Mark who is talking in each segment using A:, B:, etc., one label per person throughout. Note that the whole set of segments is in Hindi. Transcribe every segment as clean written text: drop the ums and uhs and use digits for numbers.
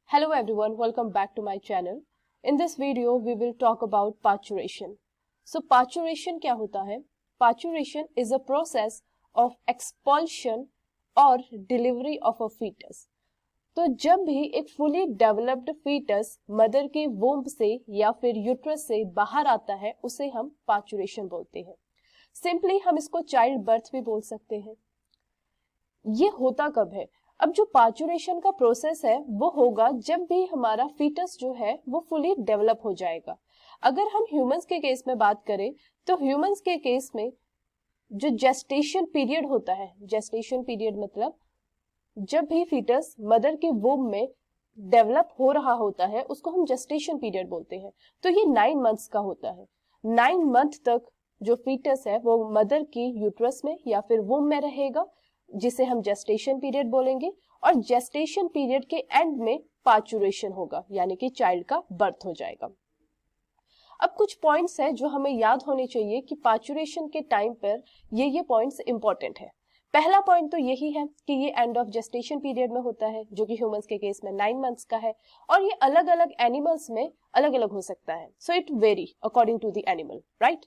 A: Hello everyone, welcome back to my channel. In this video, we will talk about parturition. So parturition क्या होता है? Parturition is a process of expulsion or delivery of a fetus. तो जब भी एक fully developed fetus मदर के वोम्ब से या फिर यूट्रस से बाहर आता है, उसे हम parturition बोलते हैं. Simply हम इसको चाइल्ड बर्थ भी बोल सकते हैं. ये होता कब है? अब जो पार्चुरेशन का प्रोसेस है वो होगा जब भी हमारा फीटस जो है वो फुली डेवलप हो जाएगा. अगर हम ह्यूमंस के केस में बात करें तो ह्यूमंस के केस में जो जेस्टेशन पीरियड होता है, जेस्टेशन पीरियड मतलब जब भी फीटस मदर के वोम्ब में डेवलप हो रहा होता है उसको हम जेस्टेशन पीरियड बोलते हैं. तो ये 9 मंथ्स का होता है. 9 मंथ तक जो फीटस है वो मदर की यूट्रस में या फिर वोम्ब में रहेगा, जिसे हम जेस्टेशन पीरियड बोलेंगे. और जेस्टेशन पीरियड के एंड में पार्चुरेशन होगा, यानी कि चाइल्ड का बर्थ हो जाएगा. अब कुछ पॉइंट्स है जो हमें याद होने चाहिए कि पार्चुरेशन के टाइम पर ये पॉइंट्स इंपॉर्टेंट है. पहला पॉइंट तो यही है कि ये एंड ऑफ जेस्टेशन पीरियड में होता है, जो कि ह्यूमंस के केस में 9 मंथ्स का है, और ये अलग अलग एनिमल्स में अलग अलग हो सकता है. So it very according to the animal, right.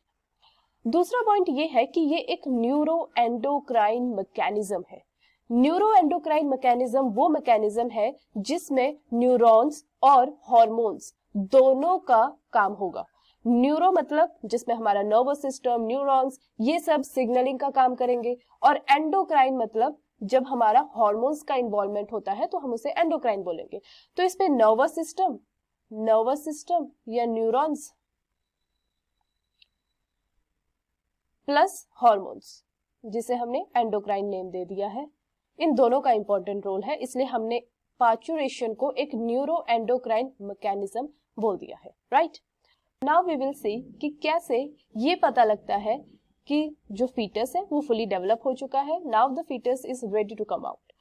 A: दूसरा पॉइंट ये है कि ये एक न्यूरो एंडोक्राइन मैकेनिज्म है. न्यूरो एंडोक्राइन मैकेनिज्म वो मैकेनिज्म है जिसमें न्यूरॉन्स और हार्मोन्स दोनों का काम होगा. न्यूरो मतलब जिसमें हमारा नर्वस सिस्टम, न्यूरॉन्स, ये सब सिग्नलिंग का काम करेंगे. और एंडोक्राइन मतलब जब हमारा हार्मोन्स का इन्वॉल्वमेंट होता है तो हम उसे एंडोक्राइन बोलेंगे. तो इसमें नर्वस सिस्टम या न्यूरॉन्स प्लस हार्मोन्स, जिसे हमने एंडोक्राइन नेम दे दिया है, इन दोनों का इंपॉर्टेंट रोल है. इसलिए हमने पार्चुरेशन को एक न्यूरो एंडोक्राइन मैकेनिज्म बोल दिया है, right. Now we will see कि कैसे ये पता लगता है कि जो फीटस है वो फुली डेवलप हो चुका है. Now the foetus is ready to come out.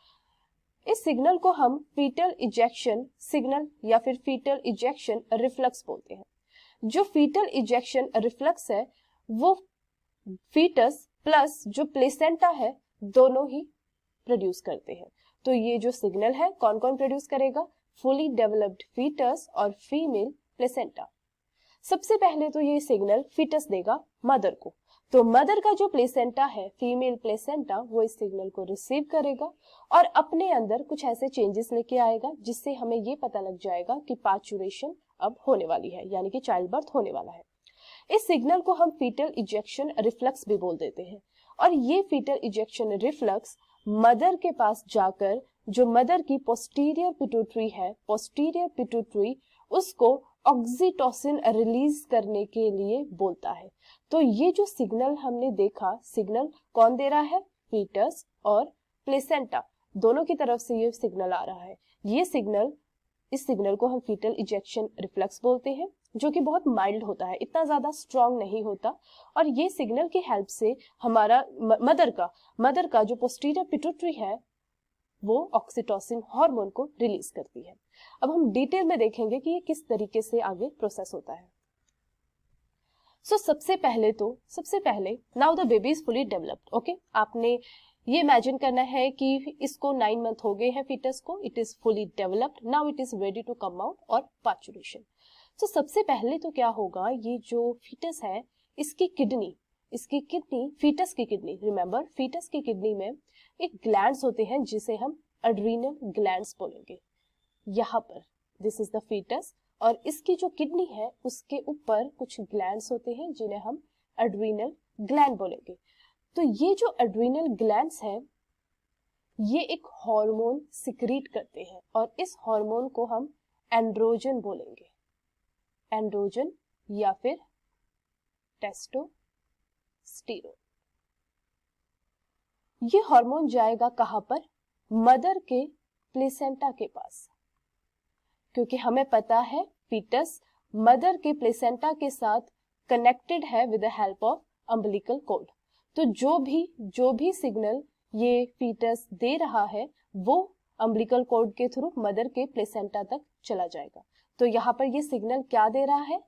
A: इस सिग्नल को हम फीटल इजेक्शन सिग्नल या फिर फीटल इजेक्शन रिफ्लक्स बोलते हैं. जो फीटल इजेक्शन रिफ्लक्स है वो फीटस प्लस जो प्लेसेंटा है दोनों ही प्रोड्यूस करते हैं. तो ये जो सिग्नल है कौन कौन प्रोड्यूस करेगा? फुली डेवलप्ड फीटस और फीमेल प्लेसेंटा. सबसे पहले तो ये सिग्नल फीटस देगा मदर को. तो मदर का जो प्लेसेंटा है, फीमेल प्लेसेंटा, वो इस सिग्नल को रिसीव करेगा और अपने अंदर कुछ ऐसे चेंजेस लेके आएगा जिससे हमें ये पता लग जाएगा कि पार्चुरेशन अब होने वाली है, यानी कि चाइल्ड बर्थ होने वाला है. इस सिग्नल को हम फीटल इजेक्शन रिफ्लक्स भी बोल देते हैं. और ये फीटल इजेक्शन रिफ्लक्स मदर के पास जाकर जो मदर की पोस्टीरियर पिट्यूटरी है, पोस्टीरियर पिट्यूटरी उसको ऑक्सीटोसिन रिलीज करने के लिए बोलता है. तो ये जो सिग्नल हमने देखा, सिग्नल कौन दे रहा है? फीटस और प्लेसेंटा दोनों की तरफ से ये सिग्नल आ रहा है. इस सिग्नल को हम फीटल इजेक्शन रिफ्लक्स बोलते हैं, जो कि बहुत माइल्ड होता है, इतना ज्यादा स्ट्रॉन्ग नहीं होता. और ये सिग्नल की हेल्प से हमारा मदर का जो पोस्टीरियर पिट्यूटरी है वो ऑक्सीटोसिन हार्मोन को रिलीज करती है. अब हम डिटेल में देखेंगे कि ये किस तरीके से आगे प्रोसेस होता है. सबसे पहले now the baby is fully developed. Okay, आपने ये इमेजिन करना है कि इसको 9 मंथ हो गए हैं फीटस को. It is fully developed, now it is ready to come out और पार्चुरेशन. सबसे पहले तो क्या होगा, ये जो फीटस है इसकी किडनी, फीटस की किडनी, रिमेंबर फीटस की किडनी में एक ग्लैंड्स होते हैं जिसे हम एड्रीनल ग्लैंड्स बोलेंगे. यहाँ पर दिस इज द फीटस और इसकी जो किडनी है उसके ऊपर कुछ ग्लैंड्स होते हैं जिन्हें हम एड्रीनल ग्लैंड बोलेंगे. तो ये जो एड्रीनल ग्लैंड्स है ये एक हार्मोन सिक्रीट करते हैं और इस हार्मोन को हम एंड्रोजन बोलेंगे. एंड्रोजन या फिर टेस्टोस्टेरोन. ये हार्मोन जाएगा कहां पर? मदर के प्लेसेंटा के पास, क्योंकि हमें पता है फीटस मदर के प्लेसेंटा के साथ कनेक्टेड है with the help of umbilical cord. तो जो भी सिग्नल ये फीटस दे रहा है वो अम्बिलिकल कॉर्ड के थ्रू मदर के प्लेसेंटा तक चला जाएगा. तो यहाँ पर ये सिग्नल क्या दे रहा है?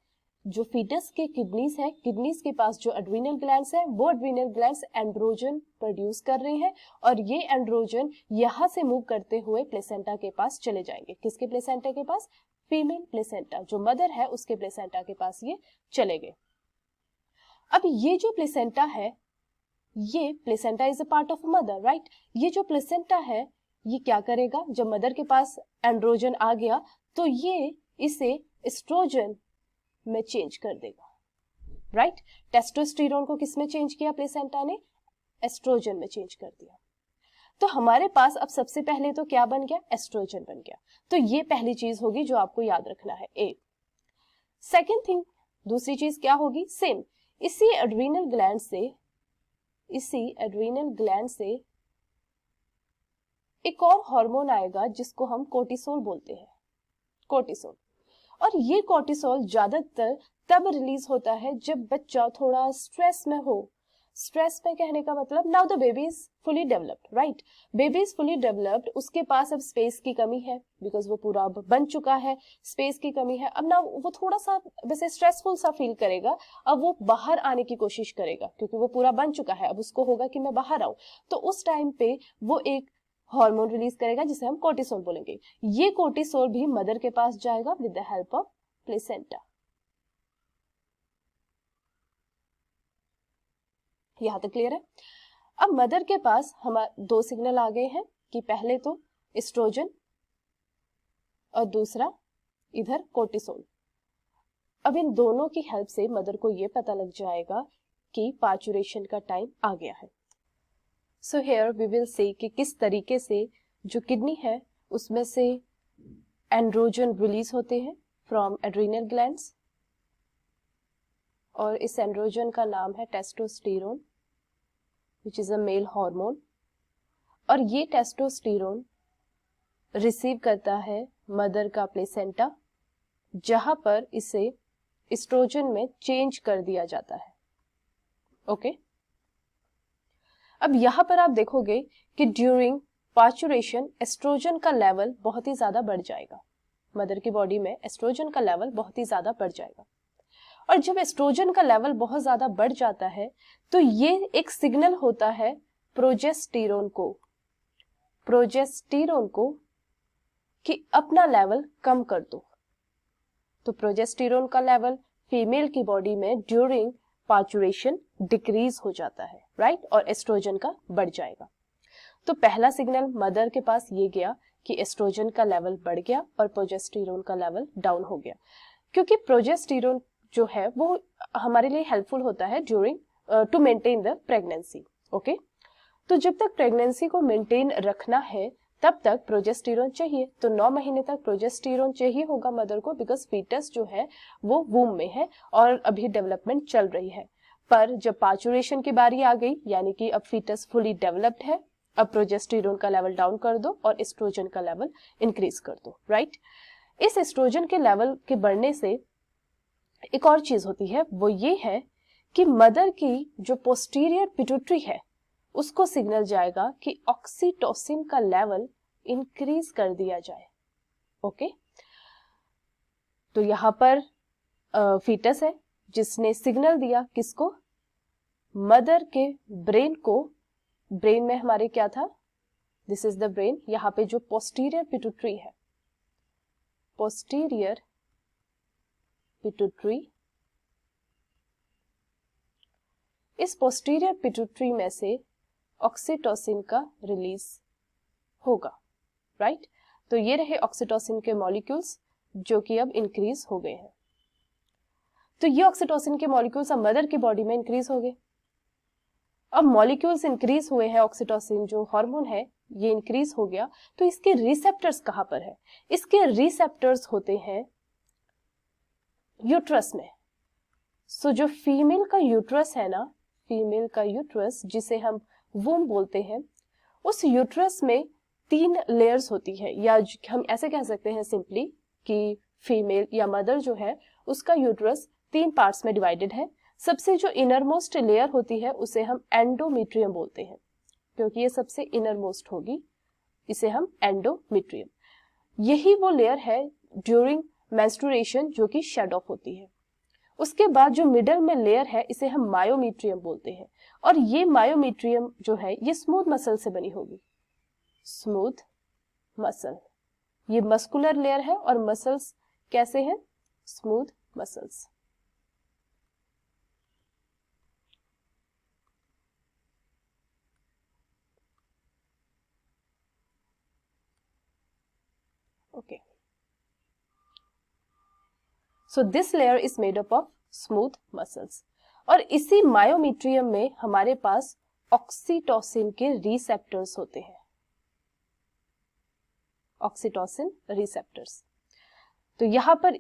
A: जो फीटस के किडनीज है, किडनीज के पास जो एड्रीनल ग्लैंड्स है, वो एड्रीनल ग्लैंड्स एंड्रोजन प्रोड्यूस कर रही हैं और ये एंड्रोजन यहाँ से मूव करते हुए प्लेसेंटा के पास चले जाएंगे। किसके प्लेसेंटा के पास? फीमेल प्लेसेंटा, जो मदर है उसके प्लेसेंटा के पास ये चले गए। अब ये जो प्लेसेंटा है, ये placenta is a part of mother, right. ये जो प्लेसेंटा है ये क्या करेगा? जब मदर के पास एंड्रोजन आ गया तो ये इसे एस्ट्रोजन में चेंज कर देगा, राइट। टेस्टोस्टेरोन को किस में चेंज किया? प्लेसेंटा ने एस्ट्रोजन में चेंज कर दिया। तो हमारे पास अब सबसे पहले तो क्या बन गया? एस्ट्रोजन बन गया। तो ये पहली चीज होगी जो आपको याद रखना है, ए। सेकेंड थिंग, दूसरी चीज क्या होगी? सेम, इसी एड्रीनल ग्लैंड से एक और हार्मोन आएगा जिसको हम कोर्टिसोल बोलते हैं, कोर्टिसोल। और ये कोर्टिसोल ज्यादातर तब रिलीज होता है जब बच्चा थोड़ा स्ट्रेस में हो। स्ट्रेस में कहने का मतलब, now the baby is fully developed, right. Baby is fully developed, उसके पास अब स्पेस की कमी है बिकॉज वो पूरा अब बन चुका है, स्पेस की कमी है। अब ना वो थोड़ा सा वैसे स्ट्रेसफुल सा फील करेगा, अब वो बाहर आने की कोशिश करेगा क्योंकि वो पूरा बन चुका है। अब उसको होगा कि मैं बाहर आऊं, तो उस टाइम पे वो एक हार्मोन रिलीज करेगा जिसे हम कोर्टिसोल बोलेंगे। ये कोर्टिसोल भी मदर के पास जाएगा with the help of placenta. यहां तक क्लियर है? अब मदर के पास हमारे दो सिग्नल आ गए हैं कि पहले तो एस्ट्रोजन और दूसरा इधर कोर्टिसोल। अब इन दोनों की हेल्प से मदर को यह पता लग जाएगा कि पार्चुरेशन का टाइम आ गया है। So here we will say कि किस तरीके से जो किडनी है उसमें से एंड्रोजन रिलीज होते हैं फ्रॉम एड्रीनल ग्लैंड्स, और इस एंड्रोजन का नाम है testosterone which is a male hormone. और ये टेस्टोस्टेरोन रिसीव करता है मदर का प्लेसेंटा, जहां पर इसे एस्ट्रोजन में चेंज कर दिया जाता है। ओके अब यहां पर आप देखोगे कि ड्यूरिंग पार्चुरेशन एस्ट्रोजन का लेवल बहुत ही ज्यादा बढ़ जाएगा। मदर की बॉडी में एस्ट्रोजन का लेवल बहुत ही ज्यादा बढ़ जाएगा, और जब एस्ट्रोजन का लेवल बहुत ज्यादा बढ़ जाता है तो ये एक सिग्नल होता है प्रोजेस्टेरोन को कि अपना लेवल कम कर दो। तो प्रोजेस्टेरोन का लेवल फीमेल की बॉडी में ड्यूरिंग पार्चुरेशन डिक्रीज हो जाता है, राइट, और एस्ट्रोजन का बढ़ जाएगा। तो पहला सिग्नल मदर के पास ये गया कि एस्ट्रोजन का लेवल बढ़ गया और प्रोजेस्टेरोन का लेवल डाउन हो गया, क्योंकि प्रोजेस्टेरोन जो है वो हमारे लिए हेल्पफुल होता है during to maintain the pregnancy. Okay, तो जब तक प्रेगनेंसी को मेंटेन रखना है तब तक प्रोजेस्टेरोन चाहिए। तो 9 महीने तक प्रोजेस्टेरोन चाहिए होगा मदर को, बिकॉज फीटस जो है वो वूम में है और अभी डेवलपमेंट चल रही है। पर जब पार्चुरेशन की बारी आ गई, यानी कि अब फीटस फुली डेवलप्ड है, अब प्रोजेस्टेरोन का लेवल डाउन कर दो और एस्ट्रोजन का लेवल इंक्रीज कर दो, राइट। इस एस्ट्रोजन के लेवल के बढ़ने से एक और चीज होती है, वो ये है कि मदर की जो पोस्टीरियर पिट्यूटरी है उसको सिग्नल जाएगा कि ऑक्सीटोसिन का लेवल इंक्रीज कर दिया जाए। ओके, तो यहां पर फीटस है जिसने सिग्नल दिया किसको? मदर के ब्रेन को। ब्रेन में हमारे क्या था? This is the brain. यहां पे जो पोस्टीरियर पिट्यूटरी है, पोस्टीरियर पिट्यूटरी, इस पोस्टीरियर पिट्यूटरी में से ऑक्सीटोसिन का रिलीज होगा, राइट। तो ये रहे ऑक्सीटोसिन के मॉलिक्यूल्स जो कि अब इंक्रीज हो गए हैं। तो ये ऑक्सीटोसिन के मॉलिक्यूल्स अब मदर की बॉडी में इंक्रीज हो गए। अब मॉलिक्यूल्स इंक्रीज हुए हैं, ऑक्सीटोसिन जो हार्मोन है ये इंक्रीज हो गया, तो इसके रिसेप्टर्स कहां पर है? इसके रिसेप्टर्स होते हैं यूट्रस में। सो जो फीमेल का यूट्रस है ना, फीमेल का यूट्रस जिसे हम वूम बोलते हैं, उस यूट्रस में 3 लेयर्स होती है, या हम ऐसे कह सकते हैं सिंपली कि फीमेल या मदर जो है उसका यूट्रस 3 पार्ट्स में डिवाइडेड है। सबसे जो इनरमोस्ट लेयर होती है उसे हम एंडोमेट्रियम बोलते हैं, क्योंकि ये सबसे इनरमोस्ट होगी, इसे हम एंडोमेट्रियम। यही वो लेयर है ड्यूरिंग मेंस्ट्रुएशन जो कि शेड ऑफ होती है। उसके बाद जो मिडल में लेयर है इसे हम मायोमीट्रियम बोलते हैं, और ये मायोमीट्रियम जो है ये स्मूथ मसल से बनी होगी, स्मूथ मसल। ये मस्कुलर लेयर है और मसल्स कैसे हैं, smooth muscles. Okay, so this layer is made up of smooth muscles. और इसी मायोमीट्रियम में हमारे पास ऑक्सीटोसिन के रिसेप्टर्स होते हैं, ऑक्सीटोसिन रिसेप्टर्स। तो यहां पर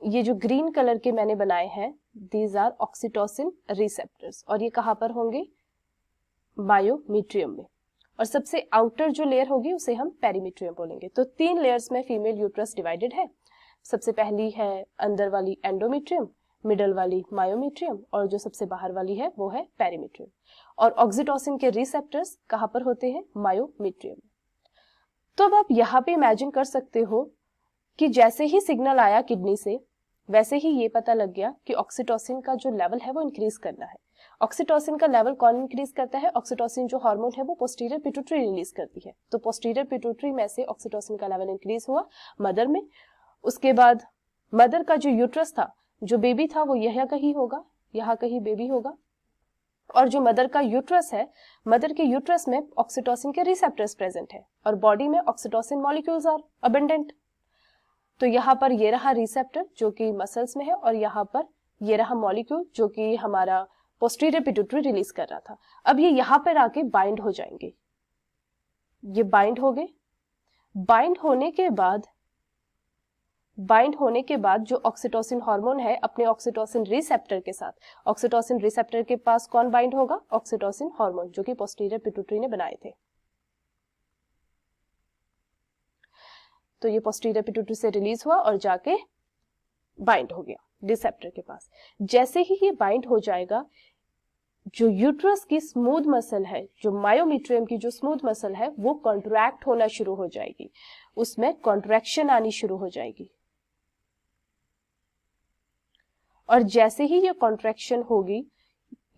A: ये जो ग्रीन कलर के मैंने बनाए हैं, दीज आर ऑक्सीटोसिन रिसेप्टर्स, और ये कहां पर होंगे, मायोमीट्रियम में। और सबसे आउटर जो लेयर होगी उसे हम पेरीमीट्रियम बोलेंगे। तो 3 लेयर्स में फीमेल यूट्रस डिवाइडेड है। सबसे पहली है अंदर वाली एंडोमीट्रियम, मिडल वाली मायोमीट्रियम, और जो सबसे बाहर वाली है वो है पेरीमीट्रियम। और ऑक्सीटोसिन के रिसेप्टर्स कहां पर होते हैं, मायोमीट्रियम। तो अब आप यहाँ पे इमेजिन कर सकते हो कि जैसे ही सिग्नल आया किडनी से, वैसे ही ये पता लग गया कि ऑक्सीटोसिन का जो लेवल है वो इंक्रीज करना है। ऑक्सीटोसिन का लेवल कौन इंक्रीज करता है, ऑक्सीटोसिन जो हार्मोन है वो पोस्टीरियर पिट्यूटरी रिलीज करती है। तो पोस्टीरियर पिट्यूटरी में से ऑक्सीटोसिन का लेवल इंक्रीज हुआ मदर में। उसके बाद मदर का जो यूट्रस था, जो बेबी था, वो यहाँ कहीं होगा, यहाँ कहीं बेबी होगा। और जो मदर का यूट्रस है, मदर के यूट्रस में ऑक्सीटोसिन के रिसेप्टर्स प्रेजेंट है, और बॉडी में ऑक्सीटोसिन मॉलिक्यूल्स आर अबंडेंट। तो यहाँ पर ये रहा रिसेप्टर जो कि मसल्स में है, और यहाँ पर ये रहा मॉलिक्यूल जो कि हमारा पोस्टीरियर पिट्यूटरी रिलीज कर रहा था। अब ये यहाँ पर आके बाइंड हो जाएंगे, ये बाइंड हो गए। बाइंड होने के बाद जो ऑक्सीटोसिन हार्मोन है अपने ऑक्सीटोसिन रिसेप्टर के साथ, ऑक्सीटोसिन रिसेप्टर के पास कौन बाइंड होगा, ऑक्सीटोसिन हार्मोन जो कि पोस्टीरियर पिट्यूटरी ने बनाए थे। तो ये पोस्टीरियर पिट्यूटरी से रिलीज हुआ और जाके बाइंड हो गया रिसेप्टर के पास। जैसे ही ये बाइंड हो जाएगा, जो यूट्रस की स्मूथ मसल है, जो मायोमीट्रियम की जो स्मूथ मसल है, वो कॉन्ट्रैक्ट होना शुरू हो जाएगी, उसमें कॉन्ट्रैक्शन आनी शुरू हो जाएगी। और जैसे ही ये कॉन्ट्रैक्शन होगी,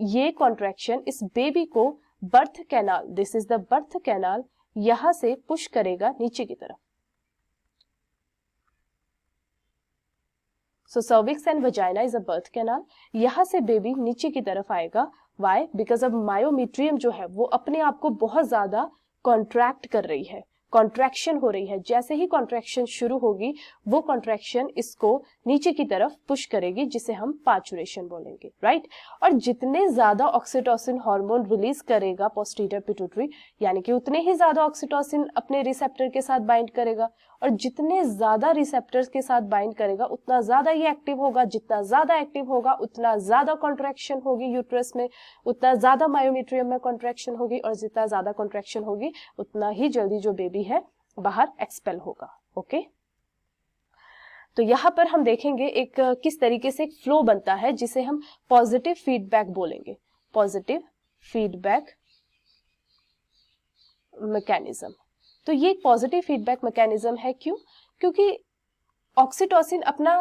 A: ये कॉन्ट्रैक्शन इस बेबी को birth canal, this is the birth canal, यहां से पुश करेगा नीचे की तरफ। So cervix and vagina is a birth canal. यहां से बेबी नीचे की तरफ आएगा। वाई? बिकॉज अब मायोमीट्रियम जो है वो अपने आप को बहुत ज्यादा कॉन्ट्रैक्ट कर रही है, कॉन्ट्रैक्शन हो रही है। जैसे ही कॉन्ट्रैक्शन शुरू होगी, वो कॉन्ट्रैक्शन इसको नीचे की तरफ पुश करेगी, जिसे हम पार्चुरेशन बोलेंगे, राइट? और जितने ज्यादा ऑक्सीटोसिन हार्मोन रिलीज करेगा पोस्टीरियर पिट्यूटरी, यानी कि उतने ही ज्यादा ऑक्सीटोसिन अपने रिसेप्टर के साथ बाइंड करेगा, और जितने ज्यादा रिसेप्टर्स के साथ बाइंड करेगा उतना ज्यादा ये एक्टिव होगा। जितना ज्यादा एक्टिव होगा उतना ज्यादा कॉन्ट्रैक्शन होगी यूट्रस में, उतना ज्यादा मायोमीट्रियम में कॉन्ट्रैक्शन होगी, और जितना ज्यादा कॉन्ट्रैक्शन होगी उतना ही जल्दी जो बेबी है बाहर एक्सपेल होगा। ओके, तो यहां पर हम देखेंगे एक किस तरीके से एक फ्लो बनता है, जिसे हम पॉजिटिव फीडबैक बोलेंगे, पॉजिटिव फीडबैक मैकेनिज्म। तो ये एक पॉजिटिव फीडबैक मैकेनिज्म है। क्यों? क्योंकि ऑक्सीटोसिन अपना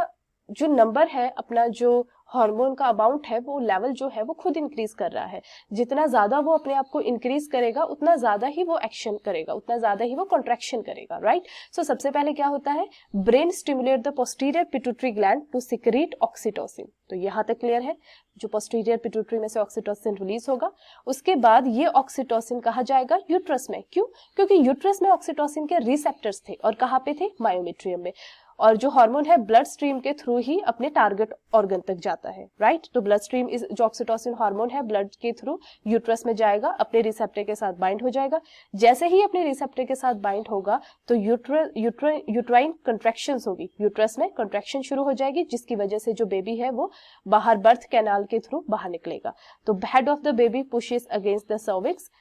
A: जो नंबर है, अपना जो हार्मोन का अमाउंट है, वो लेवल जो है वो खुद इंक्रीज कर रहा है। जितना ज्यादा वो अपने आप को इंक्रीज करेगा उतना ज्यादा ही वो एक्शन करेगा, उतना ज्यादा ही वो कॉन्ट्रैक्शन करेगा, राइट? सो सबसे पहले क्या होता है, brain stimulate the posterior pituitary gland to secrete oxytocin. तो यहां तक क्लियर है, जो पोस्टीरियर पिट्यूटरी में से ऑक्सीटोसिन रिलीज होगा, उसके बाद ये ऑक्सीटोसिन कहा जाएगा यूट्रस में। क्यों? क्योंकि यूट्रस में ऑक्सीटोसिन के रिसेप्टर्स थे, और कहां पे थे, मायोमीट्रियम में। और जो हार्मोन है ब्लड स्ट्रीम के थ्रू ही अपने टारगेट ऑर्गन तक जाता है, राइट? तो ब्लड स्ट्रीम इस जो ऑक्सीटोसिन हार्मोन है ब्लड के थ्रू यूट्रस में जाएगा, अपने रिसेप्टर के साथ बाइंड हो जाएगा। जैसे ही अपने रिसेप्टर के साथ बाइंड होगा तो यूट्राइन कंट्रैक्शंस होगी, यूट्रस में कंट्रैक्शन शुरू हो जाएगी, जिसकी वजह से जो बेबी है वो बाहर बर्थ कैनाल के थ्रू बाहर निकलेगा। तो head of the baby pushes against the cervix,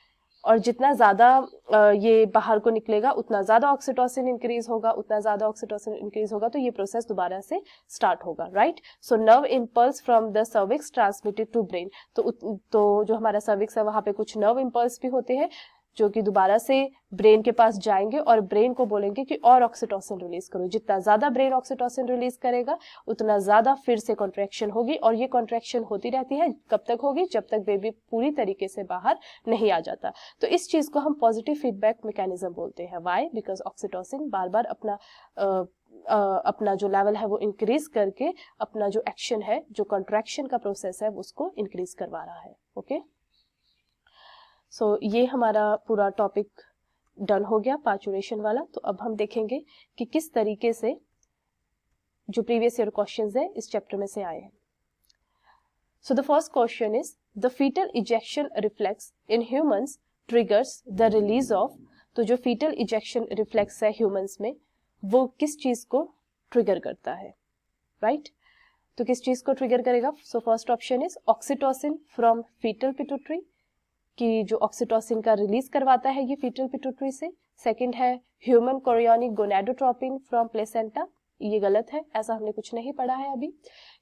A: और जितना ज्यादा ये बाहर को निकलेगा उतना ज्यादा ऑक्सीटोसिन इंक्रीज होगा, उतना ज्यादा ऑक्सीटोसिन इंक्रीज होगा, तो ये प्रोसेस दोबारा से स्टार्ट होगा, right? So nerve impulse from the cervix transmitted to brain. तो जो हमारा सर्विक्स है वहां पे कुछ नर्व इंपल्स भी होते हैं जो कि दोबारा से ब्रेन के पास जाएंगे और ब्रेन को बोलेंगे कि और ऑक्सीटोसिन रिलीज करो। जितना ज्यादा ब्रेन ऑक्सीटोसिन रिलीज करेगा उतना ज्यादा फिर से कॉन्ट्रैक्शन होगी, और ये कॉन्ट्रैक्शन होती रहती है। कब तक होगी? जब तक बेबी पूरी तरीके से बाहर नहीं आ जाता। तो इस चीज को हम पॉजिटिव फीडबैक मैकेनिज्म बोलते हैं। व्हाई? बिकॉज ऑक्सीटोसिन बार बार अपना जो लेवल है वो इंक्रीज करके अपना जो एक्शन है, जो कॉन्ट्रैक्शन का प्रोसेस है, उसको इंक्रीज करवा रहा है। ओके, सो ये हमारा पूरा टॉपिक डन हो गया पार्चुरेशन वाला। तो अब हम देखेंगे कि किस तरीके से जो प्रीवियस ईयर क्वेश्चंस है इस चैप्टर में से आए हैं। So the first question is the foetal ejection reflex in humans triggers the release of. तो जो फीटल इजेक्शन रिफ्लेक्स है ह्यूमंस में, वो किस चीज को ट्रिगर करता है? राइट, तो किस चीज को ट्रिगर करेगा? So first option is oxytocin from foetal pituitary, कि जो ऑक्सीटोसिन का रिलीज करवाता है ये फीटल पिट्यूटरी से। सेकंड है human chorionic gonadotropin from placenta, ये गलत है, ऐसा हमने कुछ नहीं पढ़ा है अभी।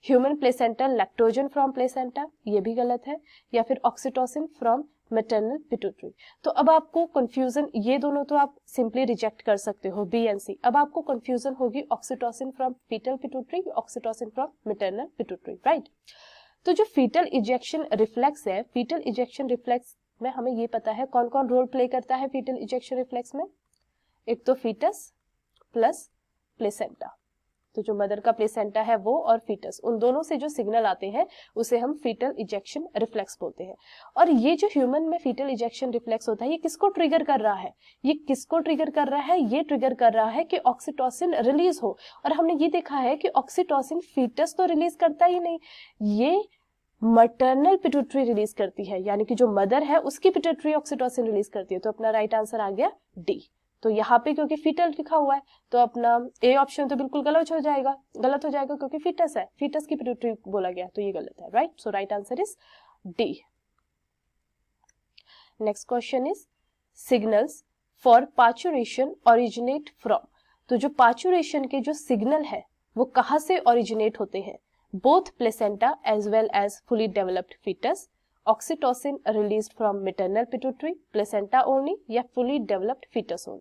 A: Human placental lactogen from placenta, ये भी गलत है। या फिर ऑक्सीटोसिन फ्रॉम मैटरनल पिट्यूटरी। तो अब आपको कंफ्यूजन, ये दोनों तो आप सिंपली रिजेक्ट कर सकते हो, बी एंड सी। अब आपको कंफ्यूजन होगी oxytocin from foetal pituitary, oxytocin from maternal pituitary, right. तो जो फीटल इजेक्शन रिफ्लेक्स है, फीटल इजेक्शन रिफ्लेक्स में हमें ये पता है कौन कौन रोल प्ले करता है फीटल इजेक्शन रिफ्लेक्स में। एक तो फीटस प्लस प्लेसेंटा, तो जो मदर का प्लेसेंटा है वो और फीटस, उन दोनों से जो सिग्नल आते हैं उसे हम फीटल इजेक्शन रिफ्लेक्स बोलते हैं। और ये जो ह्यूमन में फीटल इजेक्शन रिफ्लेक्स होता है, ये किसको ट्रिगर कर रहा है? ये किसको ट्रिगर कर रहा है? ये ट्रिगर कर रहा है कि ऑक्सीटोसिन रिलीज हो। और हमने ये देखा है कि ऑक्सीटोसिन फीटस तो रिलीज करता ही नहीं, ये मैटरनल पिट्यूटरी रिलीज करती है, यानी कि जो मदर है उसकी पिट्यूटरी ऑक्सीटोसिन रिलीज करती है। तो अपना राइट आंसर आ गया डी। तो यहाँ पे क्योंकि फीटल लिखा हुआ है तो अपना ए ऑप्शन तो बिल्कुल गलत हो जाएगा, क्योंकि फीटस है, फीटस की पिट्यूटरी बोला गया, तो ये गलत है, right. So right answer is D. Next question is signals for parturition originate from. तो जो पार्चुरेशन के जो सिग्नल है वो कहाँ से ओरिजिनेट होते हैं? Both placenta as well as fully developed foetus, oxytocin released from maternal pituitary, placenta only, या फुली डेवलप्ड फीटस ओनली।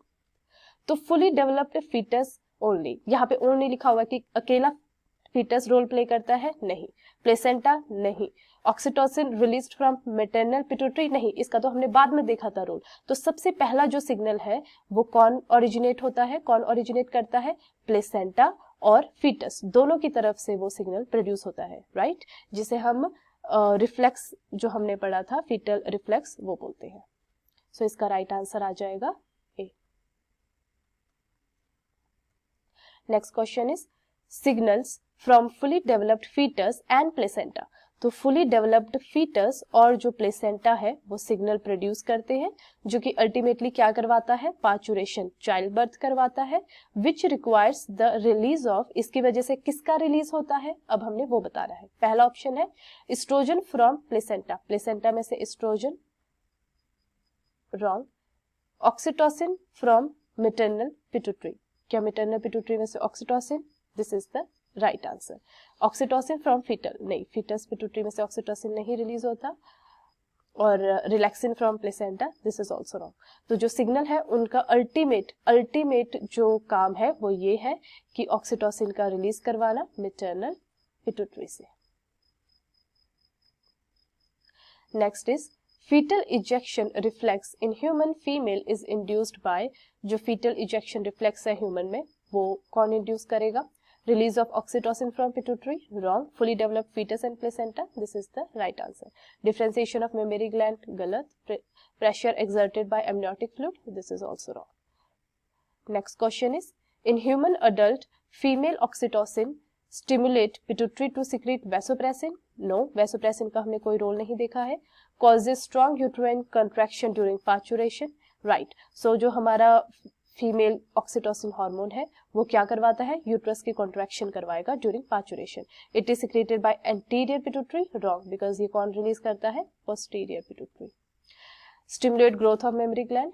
A: तो फुली डेवलप्ड फीटस ओनली, यहाँ पे ओनली लिखा हुआ है कि अकेला फीटस रोल प्ले करता है, नहीं। प्लेसेंटा नहीं। Oxytocin released from maternal pituitary नहीं, इसका तो हमने बाद में देखा था रोल। तो सबसे पहला जो सिग्नल है वो कौन ओरिजिनेट होता है, कौन ओरिजिनेट करता है? प्लेसेंटा और फीटस दोनों की तरफ से वो सिग्नल प्रोड्यूस होता है, राइट, जिसे हम रिफ्लेक्स जो हमने पढ़ा था फीटल रिफ्लेक्स वो बोलते हैं। सो इसका राइट आंसर आ जाएगा A. Next question is signals from fully developed fetus and placenta. तो फुली डेवलप्ड फीटस और जो प्लेसेंटा है वो सिग्नल प्रोड्यूस करते हैं, जो कि अल्टीमेटली क्या करवाता है? पार्चुरेशन, चाइल्ड बर्थ करवाता है, which requires the release of. इसकी वजह से किसका रिलीज होता है अब हमने वो बता रहा है। पहला ऑप्शन है एस्ट्रोजन फ्रॉम प्लेसेंटा, प्लेसेंटा में से oestrogen, wrong. Oxytocin from maternal pituitary, क्या मैटरनल पिट्यूटरी में से oxytocin? This is the right answer. Oxytocin from foetal, नहीं, फीटस पिट्यूटरी में से ऑक्सीटोसिन नहीं रिलीज होता। और relaxin from placenta, this is also wrong. तो जो सिग्नल है उनका अल्टीमेट जो काम है वो ये है कि ऑक्सीटोसिन का रिलीज करवाना मैटरनल पिट्यूटरी से। Next is foetal ejection reflex in human female is induced by. जो फीटल इजेक्शन रिफ्लेक्स है ह्यूमन में वो कौन इंड्यूस करेगा? Release of oxytocin from pituitary, wrong. Fully developed fetus and placenta, this is the right answer. Differentiation of mammary gland, galat. Pressure exerted by amniotic fluid, this is also wrong. Next question is, in human adult, female oxytocin stimulate pituitary to secrete vasopressin? No, vasopressin का हमने कोई रोल नहीं देखा है. Causes strong uterine contraction during parturition, right. So जो हमारा फीमेल ऑक्सीटोसिन हार्मोन है वो क्या करवाता है? यूट्रस की कॉन्ट्रैक्शन करवाएगा during parturition. It is secreted by anterior pituitary, wrong, because ये कौन रिलीज करता है? Posterior pituitary. Stimulate growth of memory gland,